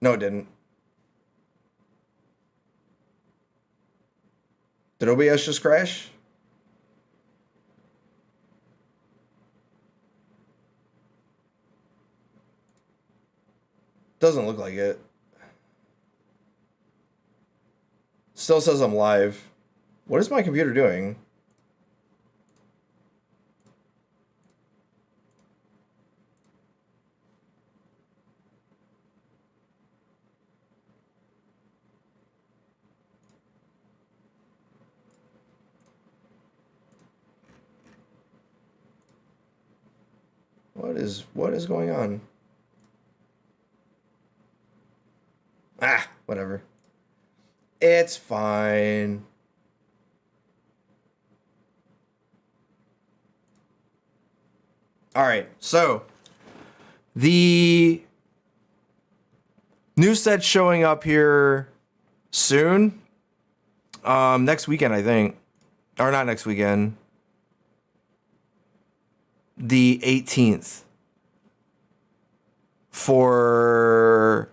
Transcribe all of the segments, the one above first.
No, it didn't. Did OBS just crash? Doesn't look like it. Still says I'm live. What is my computer doing? What is going on? Ah, whatever. It's fine. All right, so the new set's showing up here soon. Next weekend, I think. Or not next weekend. The 18th. For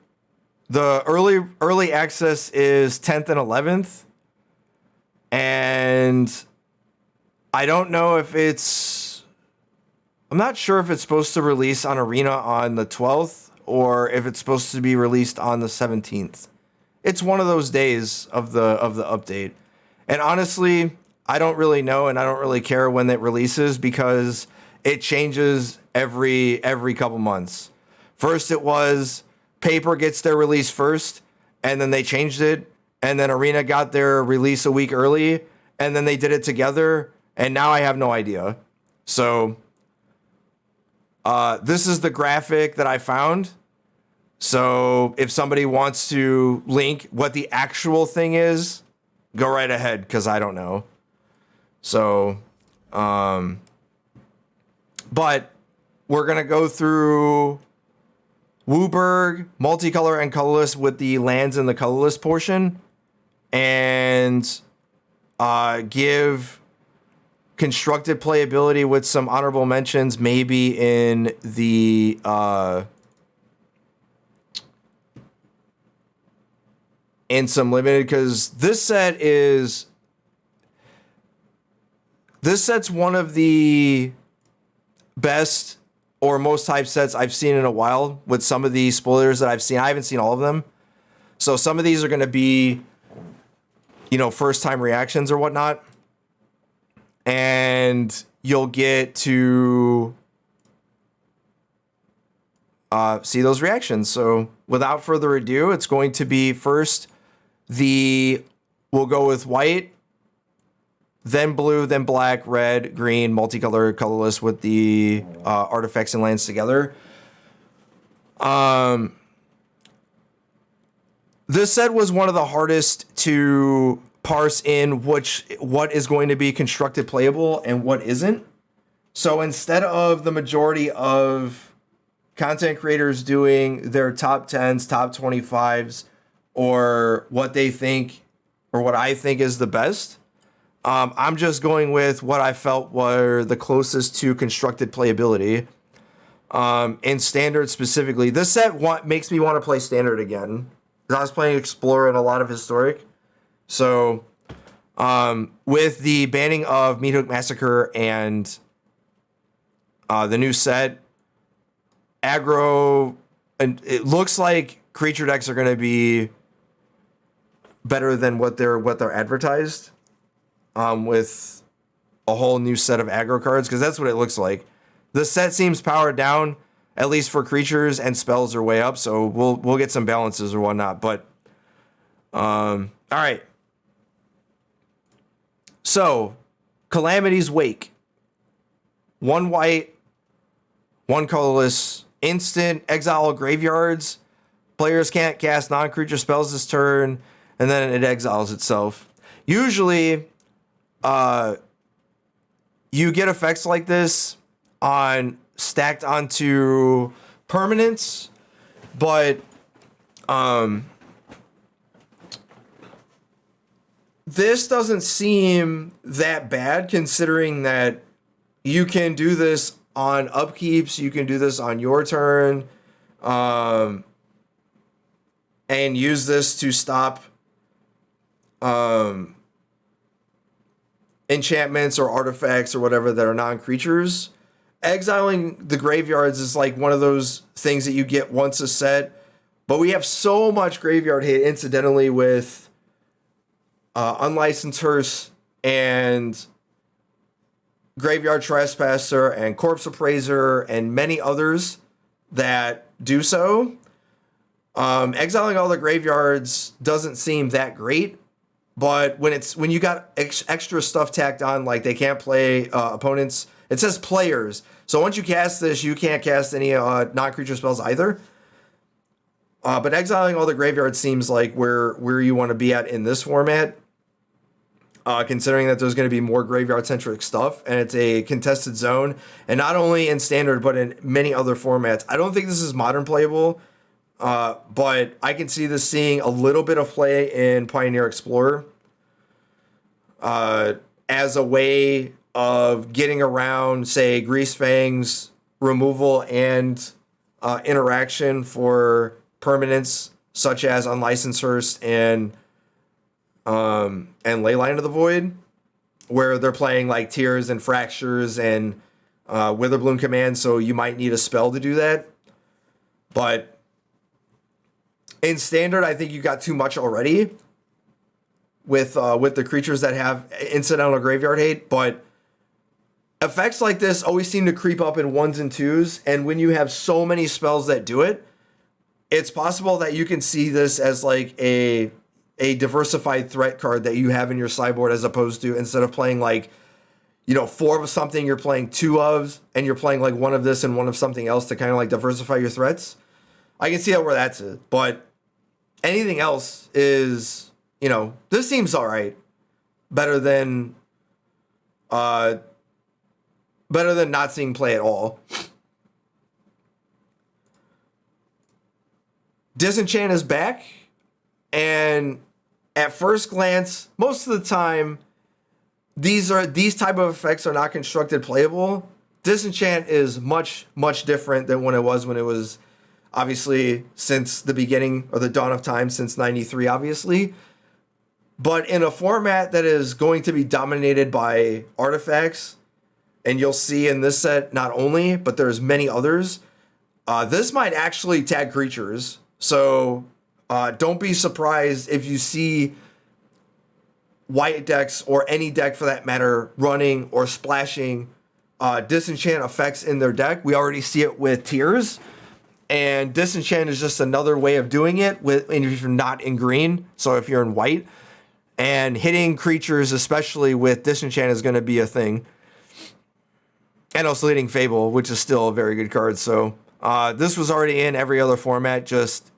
the early access is 10th and 11th. And I don't know if I'm not sure if it's supposed to release on Arena on the 12th or if it's supposed to be released on the 17th. It's one of those days of the update. And honestly, I don't really know and I don't really care when it releases because it changes every couple months. First it was Paper gets their release first, and then they changed it, and then Arena got their release a week early, and then they did it together, and now I have no idea. So this is the graphic that I found. So if somebody wants to link what the actual thing is, go right ahead, because I don't know. So, but we're going to go through Wooburg, multicolor and colorless with the lands in the colorless portion, and give constructed playability with some honorable mentions, maybe in the in some limited, because this set's one of the best or most hype sets I've seen in a while with some of the spoilers that I've seen. I haven't seen all of them. So some of these are going to be, first time reactions or whatnot. And you'll get to see those reactions. So without further ado, it's going to be first we'll go with white, then blue, then black, red, green, multicolored, colorless with the artifacts and lands together. This set was one of the hardest to parse in what is going to be constructed playable and what isn't. So instead of the majority of content creators doing their top 10s, top 25s, or what they think or what I think is the best, I'm just going with what I felt were the closest to constructed playability. In standard specifically, this set makes me want to play standard again. I was playing Explorer and a lot of historic. So with the banning of Meat Hook Massacre and the new set, aggro, and it looks like creature decks are going to be better than what they're advertised. With a whole new set of aggro cards, because that's what it looks like. The set seems powered down, at least for creatures, and spells are way up, so we'll get some balances or whatnot. But all right. So, Calamity's Wake. 1 white, 1 colorless, instant, exile all graveyards. Players can't cast non-creature spells this turn, and then it exiles itself. Usually, you get effects like this stacked onto permanents, but this doesn't seem that bad considering that you can do this on upkeeps, you can do this on your turn. and use this to stop enchantments or artifacts or whatever that are non-creatures. Exiling the graveyards is like one of those things that you get once a set, but we have so much graveyard hit incidentally with Unlicensed Hearse and Graveyard Trespasser and Corpse Appraiser and many others that do so. Exiling all the graveyards doesn't seem that great, but when you got extra stuff tacked on, like they can't play opponents, it says players. So once you cast this, you can't cast any non-creature spells either. But exiling all the graveyards seems like where you want to be at in this format, considering that there's going to be more graveyard-centric stuff, and it's a contested zone, and not only in Standard, but in many other formats. I don't think this is Modern playable, but I can see this seeing a little bit of play in Pioneer Explorer as a way of getting around, say, Grease Fang's removal and interaction for permanents such as Unlicensed Hearse and Leyline of the Void, where they're playing like Tears and Fractures and Witherbloom Command, so you might need a spell to do that. But in Standard, I think you got too much already with the creatures that have incidental graveyard hate, but effects like this always seem to creep up in 1s and 2s, and when you have so many spells that do it, it's possible that you can see this as like a diversified threat card that you have in your sideboard, as opposed to, instead of playing like, 4 of something, you're playing 2 of, and you're playing like 1 of this and 1 of something else to kind of like diversify your threats. I can see where that's it, but anything else is, this seems all right. Better than not seeing play at all. Disenchant is back, and at first glance, most of the time, these type of effects are not constructed playable. Disenchant is much, much different than when it was obviously since the beginning or the dawn of time, since 93, obviously. But in a format that is going to be dominated by artifacts, and you'll see in this set not only, but there's many others, this might actually tag creatures. So don't be surprised if you see white decks, or any deck for that matter, running or splashing Disenchant effects in their deck. We already see it with Tears, and Disenchant is just another way of doing it if you're not in green, so if you're in white. And hitting creatures, especially with Disenchant, is going to be a thing. And also hitting Fable, which is still a very good card. So this was already in every other format. Just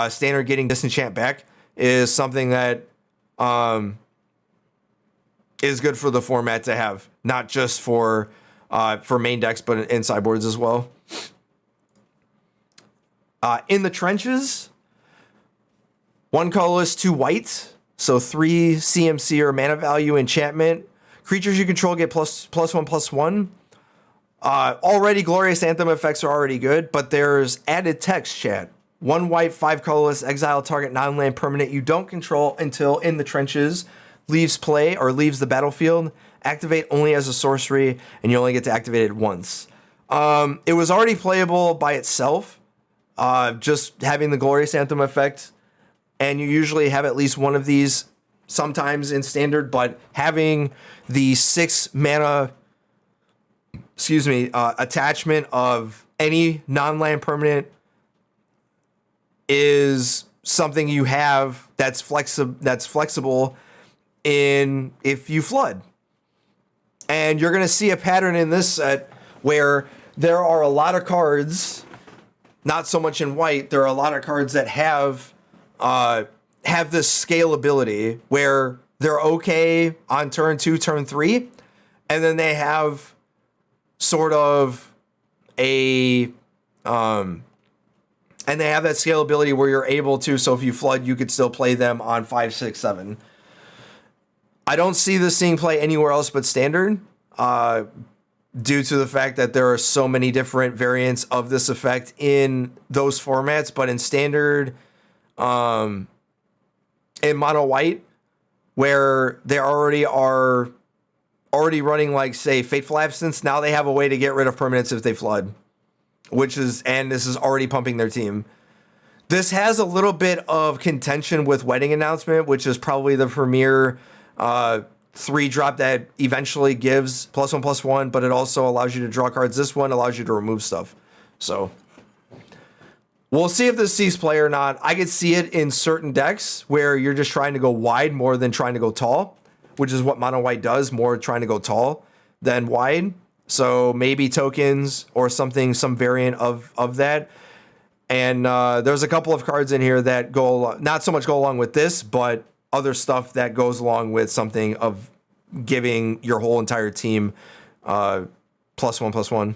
Standard getting Disenchant back is something that is good for the format to have, not just for main decks, but in sideboards as well. In the trenches, 1 colorless, 2 white, so 3 CMC or mana value enchantment. Creatures you control get +1/+1. Already Glorious Anthem effects are already good, but there's added text, chat. 1 white, 5 colorless, exile target non-land permanent you don't control until In the Trenches leaves play or leaves the battlefield. Activate only as a sorcery, and you only get to activate it once. It was already playable by itself, just having the Glorious Anthem effect, and you usually have at least one of these sometimes in Standard, but having the 6 mana attachment of any non-land permanent is something you have that's flexible in if you flood. And you're going to see a pattern in this set where there are a lot of cards, not so much in white, there are a lot of cards that have this scalability where they're okay on turn 2, turn 3, and then they have sort of and they have that scalability where you're able to, so if you flood, you could still play them on 5, 6, 7. I don't see this seeing play anywhere else but Standard, due to the fact that there are so many different variants of this effect in those formats. But in Standard, in mono white, where they already running, like, say, Fateful Absence. Now they have a way to get rid of permanents if they flood, and this is already pumping their team. This has a little bit of contention with Wedding Announcement, which is probably the premier 3-drop that eventually gives +1/+1, but it also allows you to draw cards. This one allows you to remove stuff. So we'll see if this sees play or not. I could see it in certain decks where you're just trying to go wide more than trying to go tall, which is what mono white does, more trying to go tall than wide. So maybe tokens or something, some variant of that. And there's a couple of cards in here that not so much go along with this, but other stuff that goes along with something of giving your whole entire team +1/+1,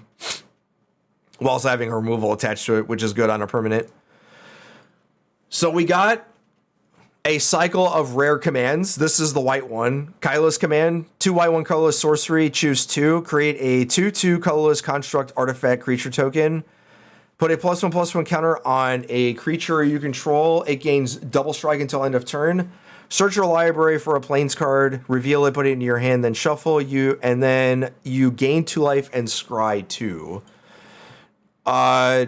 while also having a removal attached to it, which is good on a permanent. So we got a cycle of rare commands. This is the white one. Kyla's command, 2 white, 1 colorless sorcery, choose 2, create a 2/2 colorless construct artifact creature token. Put a +1/+1 counter on a creature you control. It gains double strike until end of turn. Search your library for a plains card, reveal it, put it into your hand, then shuffle and then you gain 2 life and scry 2. I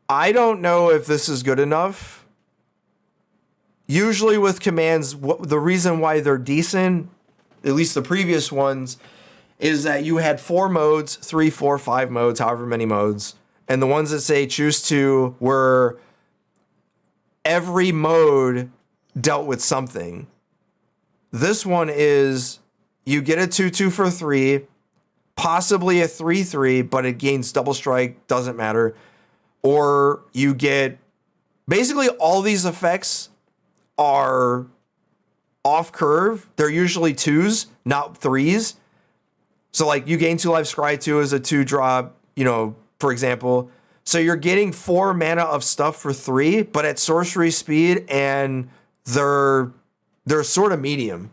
don't know if this is good enough. Usually with commands, the reason why they're decent, at least the previous ones, is that you had 4 modes, 3, 4, 5 modes, however many modes. And the ones that say choose 2 were every mode dealt with something. This one is you get a 2/2 for 3, possibly a 3/3, but it gains double strike, doesn't matter. Or you get basically all these effects are off curve. They're usually 2s, not 3s. So like you gain 2 life, scry 2 is a 2-drop, for example. So you're getting 4 mana of stuff for 3, but at sorcery speed, and they're sort of medium.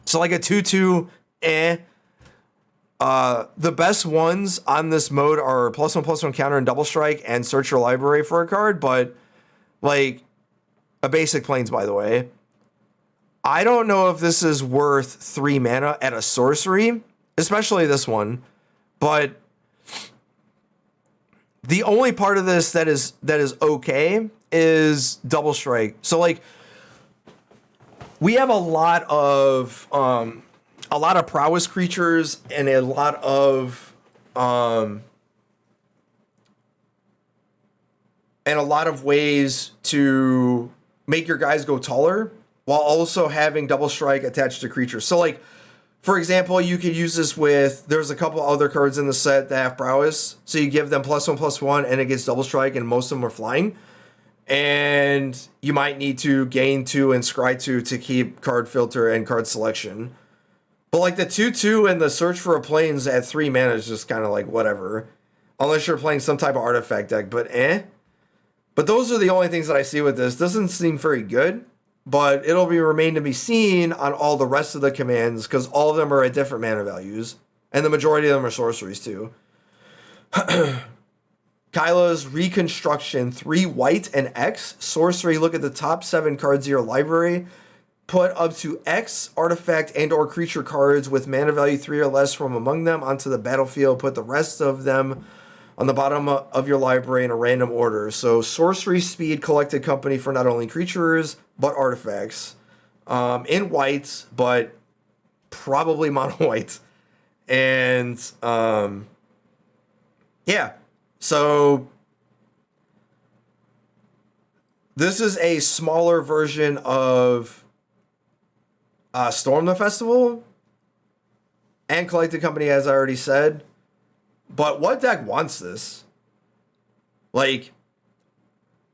So like a 2/2, the best ones on this mode are +1/+1 counter and double strike and search your library for a card, but like a basic plains, by the way. I don't know if this is worth 3 mana at a sorcery, especially this one, but the only part of this that is okay is double strike. So like we have a lot of prowess creatures and a lot of ways to make your guys go taller while also having double strike attached to creatures. So like, for example, you could use this with, there's a couple other cards in the set that have prowess. So you give them +1/+1 and it gets double strike, and most of them are flying. And you might need to gain 2 and scry 2 to keep card filter and card selection. But like the 2/2 and the search for a plains at 3 mana is just kind of like whatever. Unless you're playing some type of artifact deck, but But those are the only things that I see with this. Doesn't seem very good, but it'll remain to be seen on all the rest of the commands, because all of them are at different mana values, and the majority of them are sorceries too. Kyla's Reconstruction, 3 white and X. Sorcery, look at the top 7 cards of your library. Put up to X artifact and or creature cards with mana value 3 or less from among them onto the battlefield. Put the rest of them on the bottom of your library in a random order. So sorcery speed collected company for not only creatures, but artifacts. In white, but probably mono white. And yeah. So this is a smaller version of Storm the Festival and Collected Company, as I already said. But what deck wants this? Like,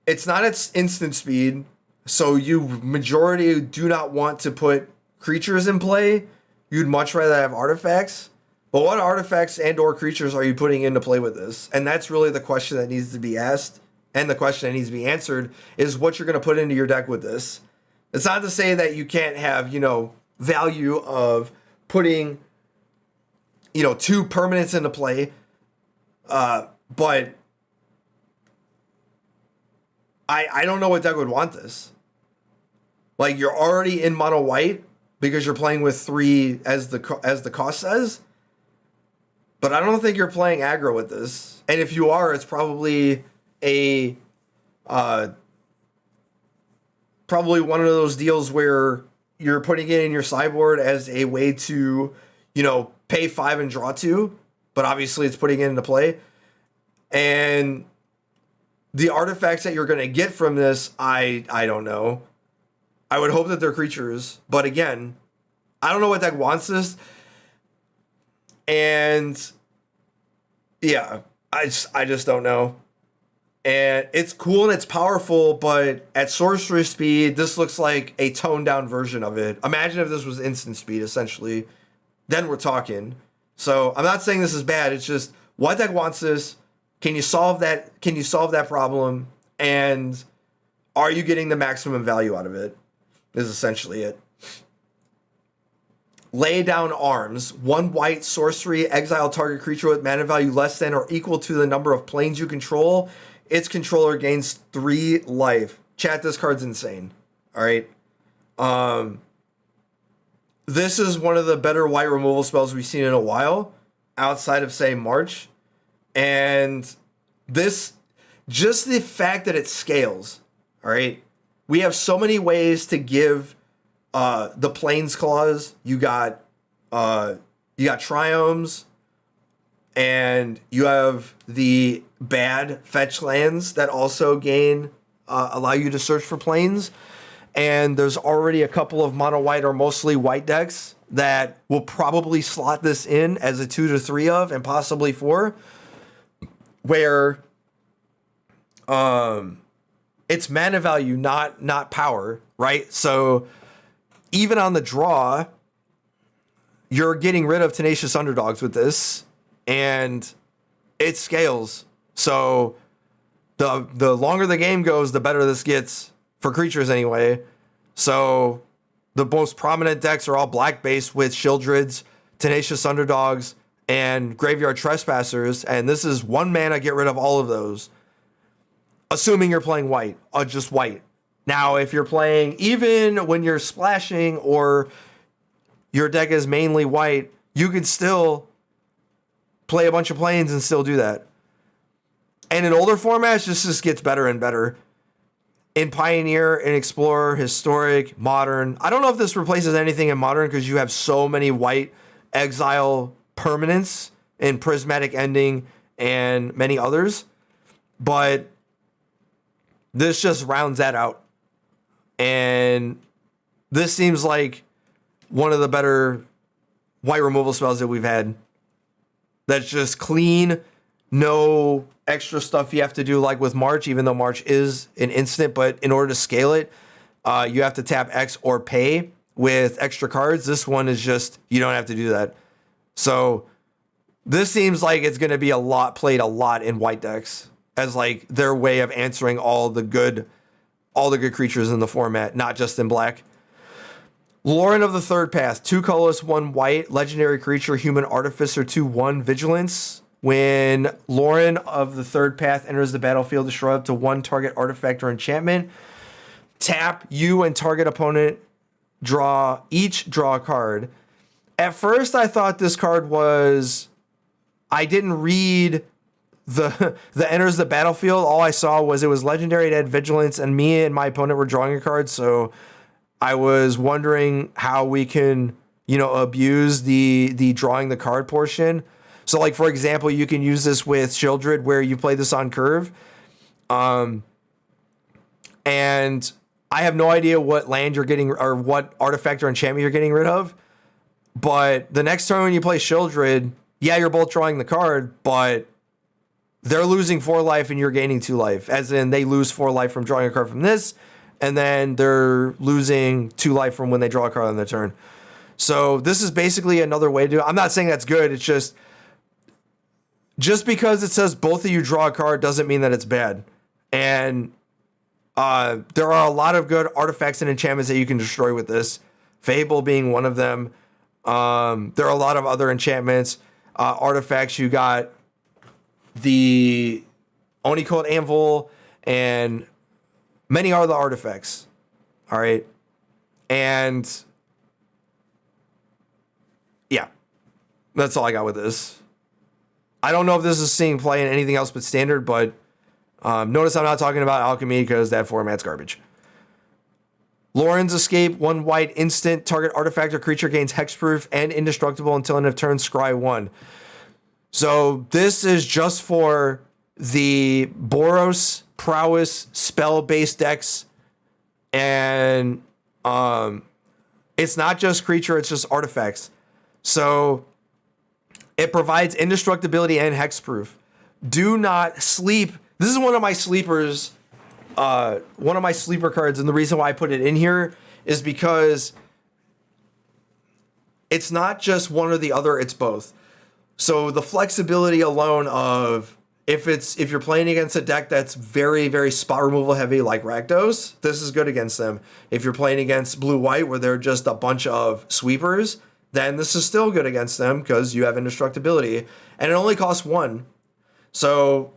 it's not its instant speed, so you majority do not want to put creatures in play. You'd much rather have artifacts. But what artifacts and or creatures are you putting into play with this? And that's really the question that needs to be asked, and the question that needs to be answered is what you're going to put into your deck with this. It's not to say that you can't have, value of putting, 2 permanents into play. But I don't know what deck would want this. Like, you're already in mono white because you're playing with 3 as the cost says. But I don't think you're playing aggro with this. And if you are, it's probably probably one of those deals where you're putting it in your sideboard as a way to, pay 5 and draw 2. But obviously it's putting it into play. And the artifacts that you're going to get from this, I don't know. I would hope that they're creatures. But again, I don't know what deck wants this. And yeah, I just don't know. And it's cool and it's powerful, but at sorcery speed, this looks like a toned down version of it. Imagine if this was instant speed, essentially. Then we're talking. So I'm not saying this is bad. It's just, what deck wants this? Can you solve that? Can you solve that problem? And are you getting the maximum value out of it? Is essentially it. Lay down arms. 1 white sorcery. Exile target creature with mana value less than or equal to the number of planes you control. Its controller gains 3 life. Chat, this card's insane. All right. This is one of the better white removal spells we've seen in a while, outside of, say, March. And this, just the fact that it scales, all right? We have so many ways to give the Plains Claws. You got Triomes, and you have the bad fetch lands that also allow you to search for plains. And there's already a couple of mono white or mostly white decks that will probably slot this in as a 2 to 3 of, and possibly 4, where it's mana value, not power, right? So even on the draw, you're getting rid of Tenacious Underdogs with this, and it scales. So the longer the game goes, the better this gets for creatures anyway. So the most prominent decks are all black based with Shieldreds, Tenacious Underdogs, and Graveyard Trespassers. And this is 1 mana, get rid of all of those. Assuming you're playing white, just white. Now, if you're playing, even when you're splashing or your deck is mainly white, you could still play a bunch of planes and still do that. And in older formats, this just gets better and better. In Pioneer, in Explorer, Historic, Modern. I don't know if this replaces anything in Modern because you have so many white exile permanents in Prismatic Ending and many others. But this just rounds that out. And this seems like one of the better white removal spells that we've had. That's just clean, no extra stuff you have to do like with March, even though March is an instant, but in order to scale it, you have to tap X or pay with extra cards. This one is just, you don't have to do that. So this seems like it's going to be played a lot in white decks as like their way of answering all the good creatures in the format, not just in black. Lauren of the Third Path, 2 colorless, 1 white, legendary creature, human artificer, 2/1 vigilance. When Lauren of the Third Path enters the battlefield, destroy up to 1 target artifact or enchantment. Tap you and target opponent draw a card. At first, I thought this card was... I didn't read the enters the battlefield. All I saw was it was legendary, it had vigilance, and me and my opponent were drawing a card, so I was wondering how we can, abuse the drawing the card portion. So, like, for example, you can use this with Shieldred where you play this on curve. And I have no idea what land you're getting or what artifact or enchantment you're getting rid of. But the next turn when you play Shieldred, yeah, you're both drawing the card, but they're losing 4 life and you're gaining 2 life. As in, they lose 4 life from drawing a card from this, and then they're losing 2 life from when they draw a card on their turn. So this is basically another way to do it. I'm not saying that's good. It's just because it says both of you draw a card doesn't mean that it's bad. And there are a lot of good artifacts and enchantments that you can destroy with this. Fable being one of them. There are a lot of other enchantments, artifacts. You got the Oni Code Anvil and Many are the artifacts. All right. And yeah, that's all I got with this. I don't know if this is seeing play in anything else but standard, but notice I'm not talking about alchemy because that format's garbage. Lauren's Escape, 1 white, instant. Target artifact or creature gains hexproof and indestructible until end of turn, scry 1. So this is just for the Boros, Prowess, spell-based decks. And it's not just creature, it's just artifacts. So it provides indestructibility and hexproof. Do not sleep. This is one of my sleepers. One of my sleeper cards, and the reason why I put it in here is because it's not just one or the other, it's both. So the flexibility alone of if you're playing against a deck that's very, very spot removal heavy like Rakdos, this is good against them. If you're playing against blue-white where they're just a bunch of sweepers, then this is still good against them because you have indestructibility. And it only costs 1. So,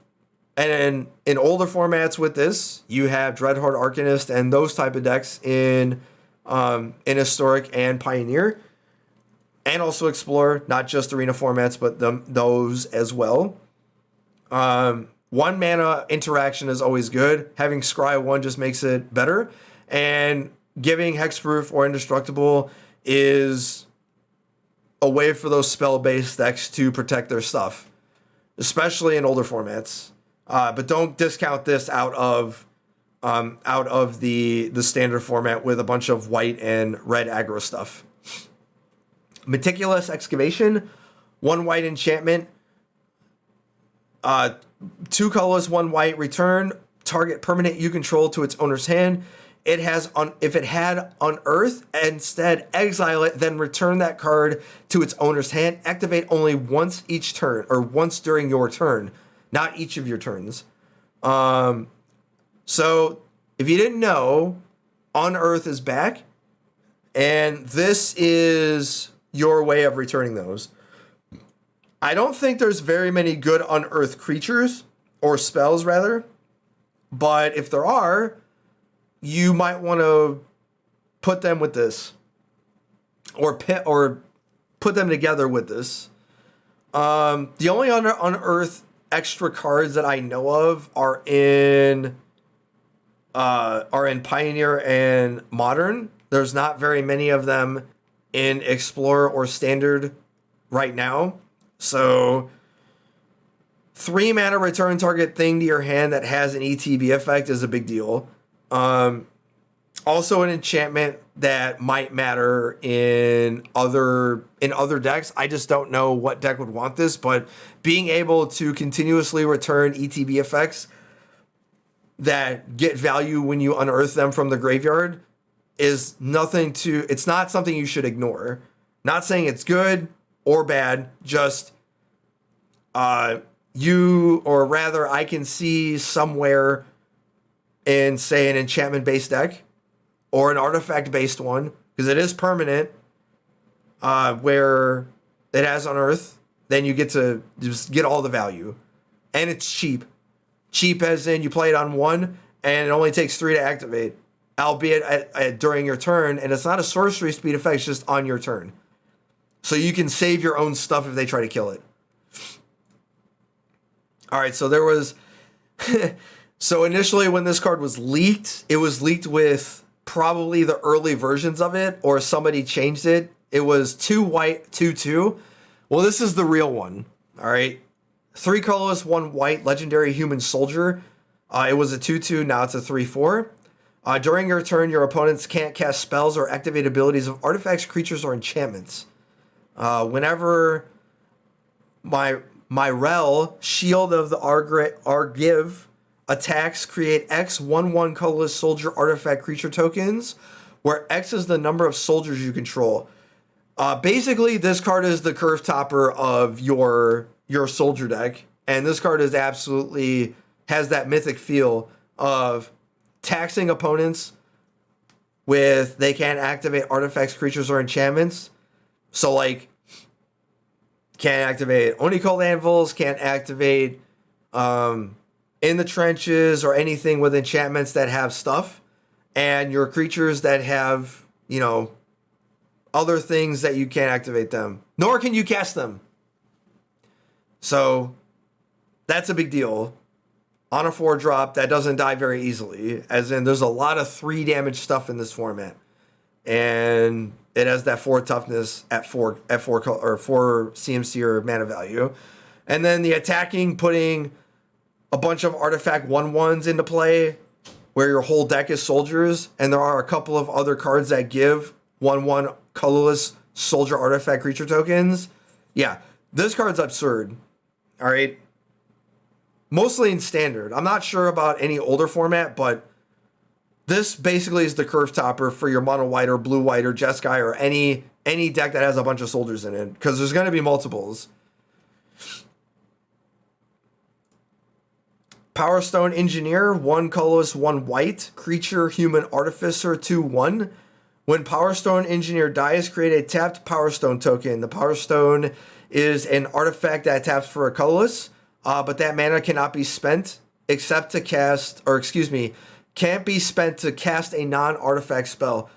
and in older formats with this, you have Dreadhorde Arcanist and those type of decks in Historic and Pioneer. And also Explorer, not just Arena formats, but those as well. 1 mana interaction is always good. Having Scry 1 just makes it better. And giving Hexproof or Indestructible is a way for those spell-based decks to protect their stuff, especially in older formats. But don't discount this out of the standard format with a bunch of white and red aggro stuff. Meticulous Excavation, 1 white enchantment. 2 colors, 1 white, return target permanent you control to its owner's hand. It has if it had Unearth, instead exile it, then return that card to its owner's hand. Activate only once each turn, or once during your turn, not each of your turns. So if you didn't know, Unearth is back, and this is your way of returning those. I don't think there's very many good Unearthed creatures, or spells rather, but if there are, you might want to put them with this, or put them together with this. The only Unearthed extra cards that I know of are in Pioneer and Modern. There's not very many of them in Explorer or Standard right now. So 3 mana return target thing to your hand that has an ETB effect is a big deal. Also an enchantment that might matter in other decks. I just don't know what deck would want this, but being able to continuously return ETB effects that get value when you unearth them from the graveyard is it's not something you should ignore. Not saying it's good or bad, just I can see somewhere in, say, an enchantment-based deck or an artifact-based one, because it is permanent, where it has Unearth, then you get to just get all the value. And it's cheap. Cheap as in you play it on 1, and it only takes 3 to activate, albeit during your turn, and it's not a sorcery speed effect, it's just on your turn. So you can save your own stuff if they try to kill it. All right, so there was... So initially when this card was leaked, it was leaked with probably the early versions of it, or somebody changed it. It was 2 white, 2/2. Well, this is the real one. All right. 3 colorless, 1 white, legendary human soldier. It was a 2/2, now it's a 3/4. During your turn, your opponents can't cast spells or activate abilities of artifacts, creatures, or enchantments. Whenever Myrel, Shield of the Argive, attacks, create X 1/1 colorless soldier artifact creature tokens, where X is the number of soldiers you control. Basically, this card is the curve topper of your soldier deck, and this card is absolutely has that mythic feel of taxing opponents with they can't activate artifacts, creatures, or enchantments. So like, can't activate Oni Cold Anvils, can't activate in the trenches or anything with enchantments that have stuff, and your creatures that have, you know, other things that you can't activate them, nor can you cast them. So that's a big deal. On a 4-drop that doesn't die very easily, as in there's a lot of 3 damage stuff in this format, and it has that 4 toughness at 4 or 4 CMC or mana value, and then the attacking, putting a bunch of artifact 1/1s into play, where your whole deck is soldiers, and there are a couple of other cards that give 1/1 colorless soldier artifact creature tokens. Yeah, this card's absurd. All right. Mostly in standard. I'm not sure about any older format, but this basically is the curve topper for your mono white or blue white or Jeskai or any deck that has a bunch of soldiers in it, because there's going to be multiples. Power Stone Engineer, 1 colorless, 1 white, creature, human artificer, 2/1. When Power Stone Engineer dies, create a tapped Power Stone token. The Power Stone is an artifact that taps for a colorless. But that mana cannot be spent except to cast, or excuse me, can't be spent to cast a non-artifact spell,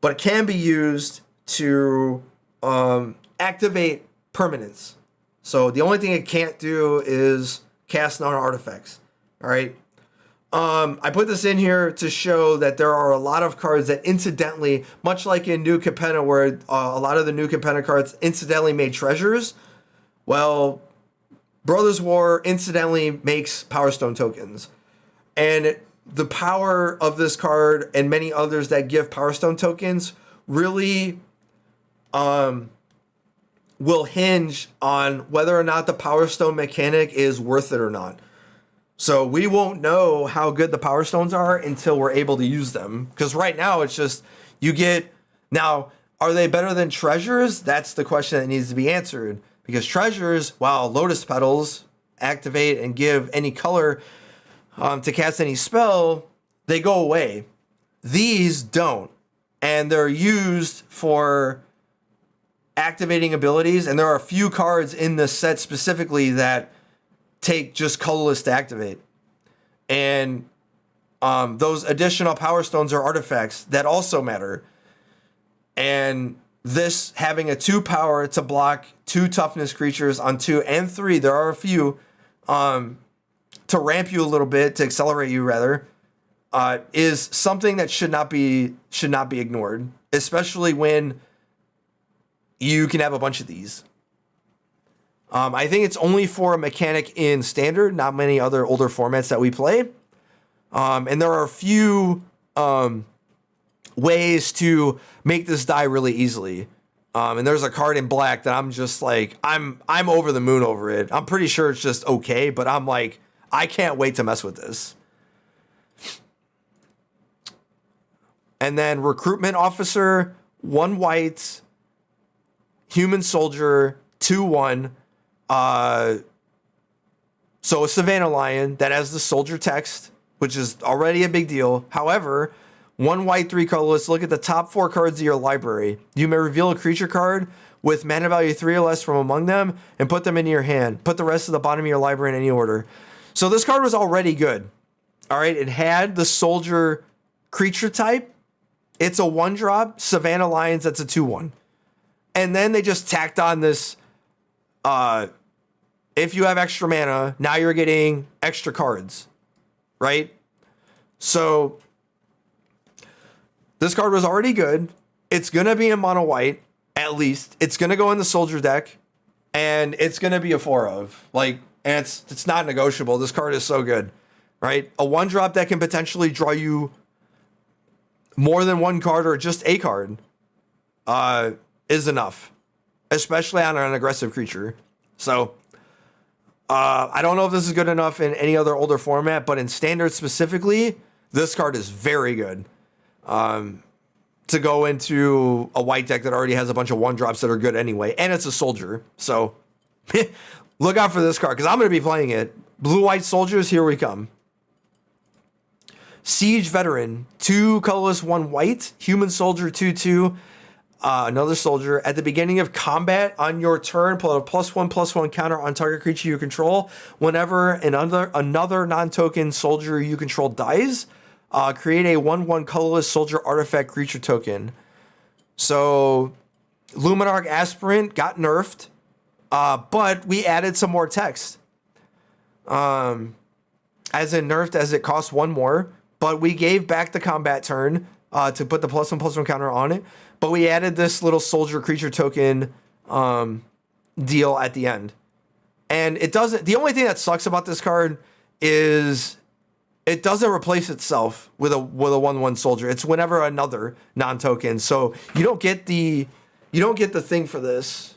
but it can be used to activate permanents. So the only thing it can't do is cast non-artifacts. All right. I put this in here to show that there are a lot of cards that incidentally, much like in New Capenna, where a lot of the New Capenna cards incidentally made treasures. Well, Brothers War incidentally makes Power Stone tokens. And the power of this card and many others that give Power Stone tokens really will hinge on whether or not the Power Stone mechanic is worth it or not. So we won't know how good the Power Stones are until we're able to use them. Because right now it's just, you get... Now, are they better than treasures? That's the question that needs to be answered. Because treasures, while Lotus Petals activate and give any color to cast any spell, they go away. These don't. And they're used for activating abilities. And there are a few cards in this set specifically that take just colorless to activate. And those additional Power Stones are artifacts that also matter. And this having a 2 power to block 2 toughness creatures on 2 and 3, there are a few, to ramp you a little bit, to accelerate you rather, is something that should not be ignored, especially when you can have a bunch of these. I think it's only for a mechanic in standard, not many other older formats that we play. And there are a few ways to make this die really easily. And there's a card in black that I'm just like, I'm over the moon over it. I'm pretty sure it's just okay, but I'm like, I can't wait to mess with this. And then Recruitment Officer, 1 white, Human Soldier, 2/1. So a Savannah Lion that has the soldier text, which is already a big deal. However, 1 white, 3 colorless. Look at the top 4 cards of your library. You may reveal a creature card with mana value 3 or less from among them and put them into your hand. Put the rest to the bottom of your library in any order. So this card was already good. All right, it had the soldier creature type. It's a 1-drop. Savannah Lions, that's a 2/1. And then they just tacked on this, if you have extra mana, now you're getting extra cards, right? So this card was already good. It's going to be in mono white, at least. It's going to go in the soldier deck, and it's going to be a 4 of. Like, and it's not negotiable. This card is so good, right? A 1-drop that can potentially draw you more than 1 card or just a card is enough, especially on an aggressive creature. So I don't know if this is good enough in any other older format, but in standard specifically, this card is very good. To go into a white deck that already has a bunch of 1-drops that are good anyway, and it's a soldier. So look out for this card, because I'm going to be playing it. Blue-white soldiers, here we come. Siege Veteran, 2 colorless, 1 white. Human Soldier, 2/2. another soldier. At the beginning of combat on your turn, put a +1/+1 counter on target creature you control. Whenever another non-token soldier you control dies, create a 1/1 colorless soldier artifact creature token. So Luminarch Aspirant got nerfed, but we added some more text. As in nerfed as it costs 1 more, but we gave back the combat turn to put the +1/+1 counter on it. But we added this little soldier creature token deal at the end. And it doesn't, the only thing that sucks about this card is it doesn't replace itself with a 1/1 soldier. It's whenever another non-token. So you don't get the thing for this.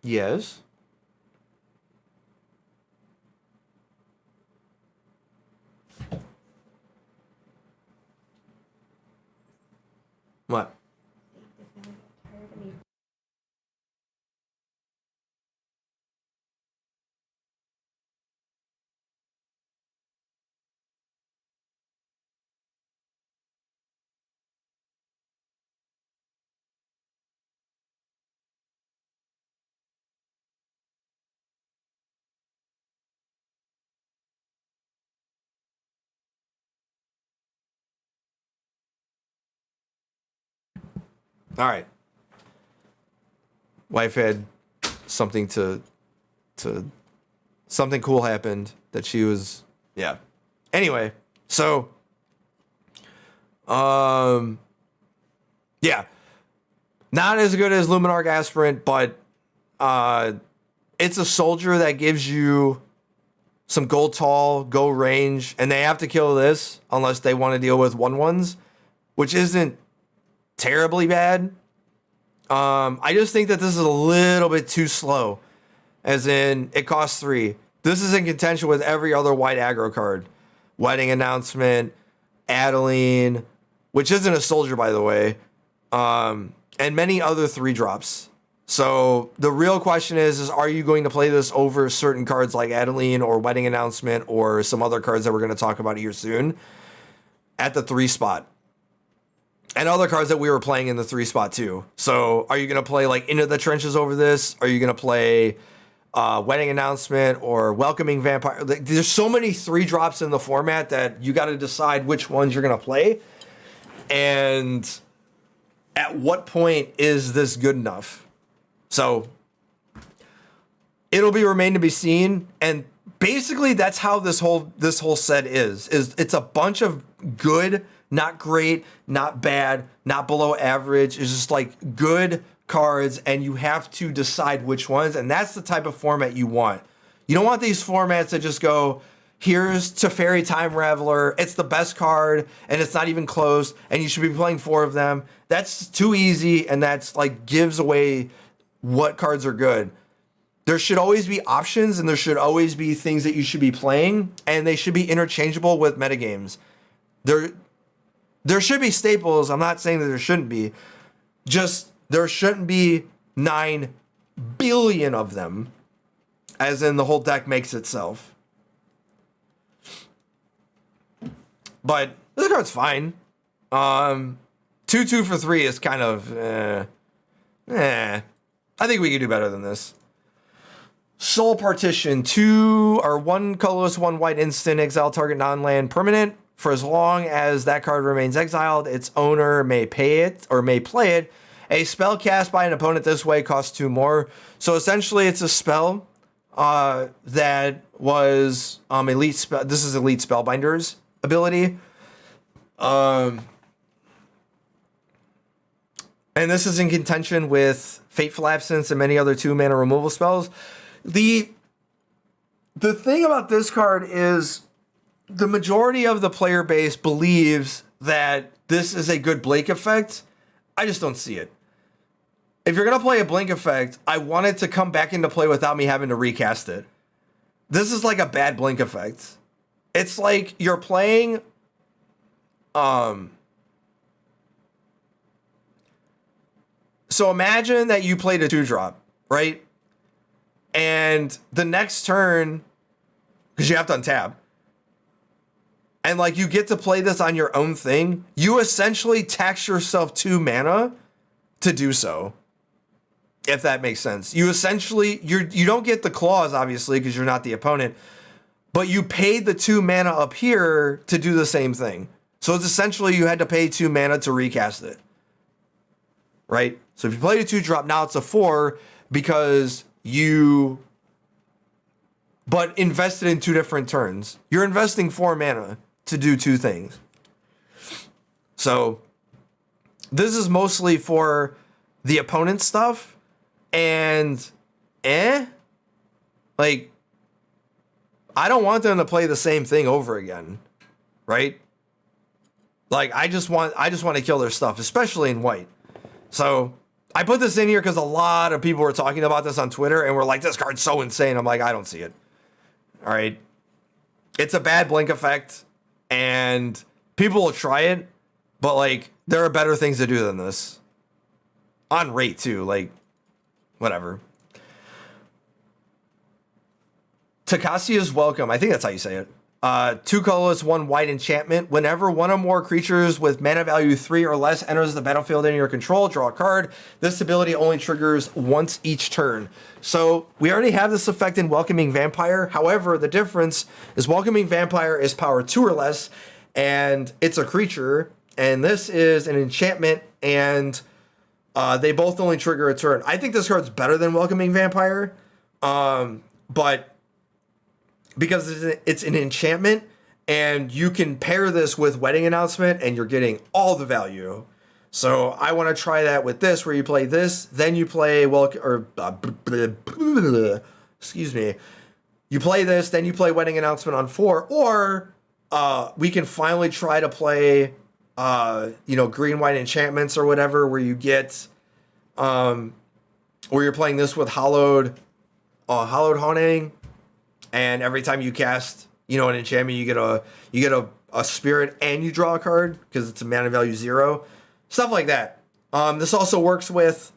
Yes. What? All right. Wife had something to something cool happened that she was, yeah. Anyway, so yeah. Not as good as Luminarch Aspirant, but it's a soldier that gives you some go tall, go range, and they have to kill this unless they want to deal with 1/1s, which isn't terribly bad. I just think that this is a little bit too slow, as in it costs 3. This is in contention with every other white aggro card. Wedding Announcement, Adeline, which isn't a soldier, by the way, and many other 3-drops. So the real question is are you going to play this over certain cards like Adeline or Wedding Announcement or some other cards that we're going to talk about here soon at the 3 spot? And other cards that we were playing in the 3 spot too. So are you going to play like Into the Trenches over this? Are you going to play Wedding Announcement or Welcoming Vampire? There's so many 3-drops in the format that you got to decide which ones you're going to play. And at what point is this good enough? So it'll remain to be seen. And basically that's how this whole set is it's a bunch of good, not great, not bad, not below average. It's just like good cards, and you have to decide which ones. And that's the type of format you want. You don't want these formats that just go, here's Teferi Time Raveler, it's the best card, and it's not even close, and you should be playing 4 of them. That's too easy, and that's like gives away what cards are good. There should always be options, and there should always be things that you should be playing, and they should be interchangeable with metagames. There should be staples. I'm not saying that there shouldn't be. Just there shouldn't be 9 billion of them, as in the whole deck makes itself. But this card's fine. 2/2 for 3 is kind of I think we could do better than this. Soul Partition, 1 colorless, 1 white instant, exile target non-land permanent. For as long as that card remains exiled, its owner may pay it or may play it. A spell cast by an opponent this way costs 2 more. So essentially, it's a spell that was elite spell. This is Elite Spellbinder's ability. And this is in contention with Fateful Absence and many other 2-mana removal spells. The thing about this card is the majority of the player base believes that this is a good blink effect. I just don't see it. If you're going to play a blink effect, I want it to come back into play without me having to recast it. This is like a bad blink effect. It's like you're playing so imagine that you played a 2-drop, right? And the next turn, because you have to untap, and like you get to play this on your own thing, you essentially tax yourself 2 mana to do so. If that makes sense. You essentially, you don't get the clause, obviously, because you're not the opponent, but you paid the 2 mana up here to do the same thing. So it's essentially you had to pay 2 mana to recast it. Right? So if you played a 2-drop, now it's a 4 because but invested in 2 different turns. You're investing 4 mana to do 2 things. So this is mostly for the opponent stuff, and like, I don't want them to play the same thing over again, right? Like, I just want to kill their stuff, especially in white. So I put this in here because a lot of people were talking about this on Twitter and were like, this card's so insane. I'm like, I don't see it. All right. It's a bad blink effect, and people will try it, but like, there are better things to do than this. On rate too, like, whatever. Takasi is welcome. I think that's how you say it. 2 colorless, 1 white enchantment. Whenever one or more creatures with mana value 3 or less enters the battlefield in your control, draw a card. This ability only triggers once each turn. So we already have this effect in Welcoming Vampire. However, the difference is Welcoming Vampire is power 2 or less, and it's a creature, and this is an enchantment, and they both only trigger a turn. I think this card's better than Welcoming Vampire, but because it's an enchantment, and you can pair this with Wedding Announcement, and you're getting all the value. So I want to try that with this, where you play this, then you play excuse me, you play this, then you play Wedding Announcement on 4, or we can finally try to play green white enchantments or whatever, where you get where you're playing this with hallowed haunting. And every time you cast, an enchantment, you get a spirit, and you draw a card because it's a mana value 0, stuff like that. This also works with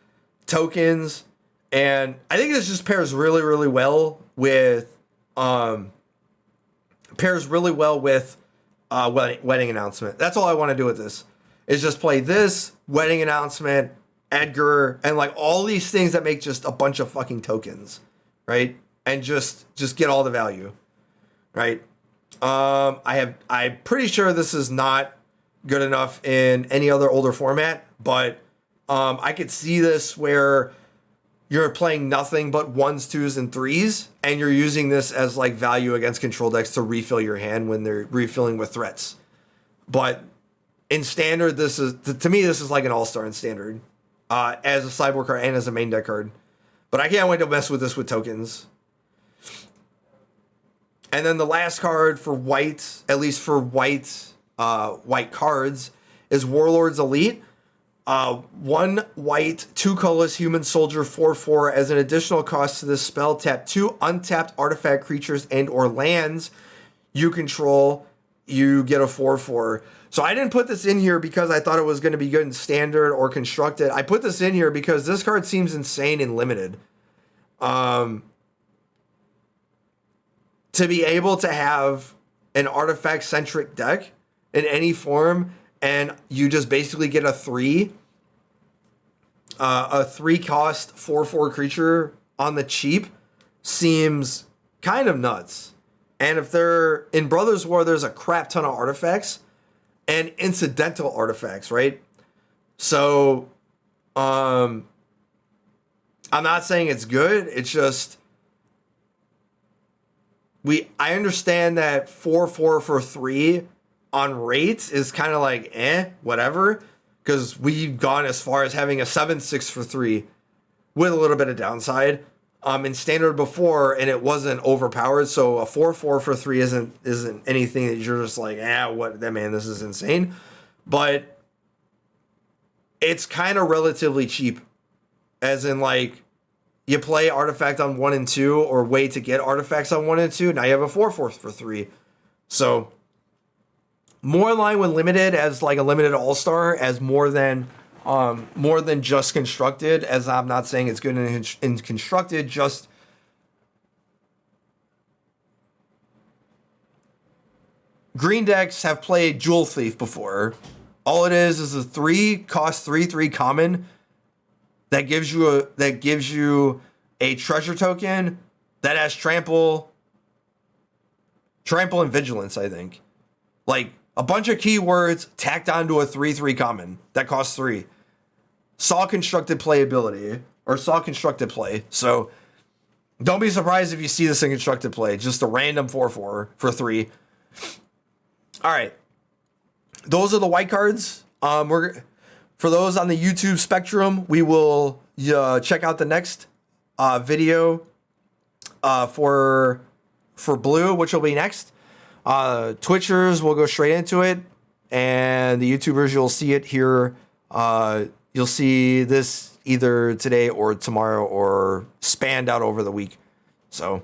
tokens, and I think this just pairs really, really well with Wedding Announcement. That's all I want to do with this, is just play this, Wedding Announcement, Edgar, and like all these things that make just a bunch of fucking tokens, right? And just get all the value, right? I'm pretty sure this is not good enough in any other older format, but I could see this where you're playing nothing but 1s, 2s, and 3s, and you're using this as like value against control decks to refill your hand when they're refilling with threats. But in standard, to me, this is like an all-star in standard, as a sideboard card and as a main deck card. But I can't wait to mess with this with tokens. And then the last card for white, at least for white cards, is Warlord's Elite. 1 white, 2 colorless human soldier 4/4. As an additional cost to this spell, tap 2 untapped artifact creatures and or lands you control. You get a 4/4. So I didn't put this in here because I thought it was going to be good in standard or constructed. I put this in here because this card seems insane in limited. To be able to have an artifact-centric deck in any form, and you just basically get a 3 cost 4/4 creature on the cheap, seems kind of nuts. And if they're in Brothers War, there's a crap ton of artifacts and incidental artifacts, right? So I'm not saying it's good. It's just I understand that 4/4 for 3 on rates is kind of like whatever, because we've gone as far as having a 7/6 for 3 with a little bit of downside in standard before, and it wasn't overpowered. So a 4/4 for 3 isn't anything that you're just like, this is insane. But it's kind of relatively cheap, as in like, you play artifact on 1 and 2, or wait to get artifacts on 1 and 2. Now you have a 4/4 for 3. So more in line with limited, as like a limited all-star, as more than just constructed, as I'm not saying it's good in constructed, just green decks have played Jewel Thief before. All it is a 3 common that gives you a treasure token that has trample and vigilance, I think. Like a bunch of keywords tacked onto a 3/3 common that costs 3. Saw constructed playability or saw constructed play. So don't be surprised if you see this in constructed play. Just a random 4/4 for 3. All right. Those are the white cards. For those on the YouTube spectrum, we will check out the next video for blue, which will be next. Twitchers will go straight into it, and the YouTubers, you'll see it here. You'll see this either today or tomorrow or spanned out over the week. So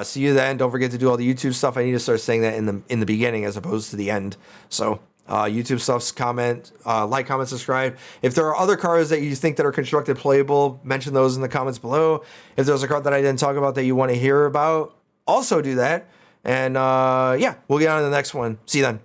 see you then. Don't forget to do all the YouTube stuff. I need to start saying that in the beginning as opposed to the end. So YouTube stuff's comment, like, comment, subscribe. If there are other cards that you think that are constructed playable, mention those in the comments below. If there's a card that I didn't talk about that you want to hear about, also do that. And yeah, we'll get on to the next one. See you then.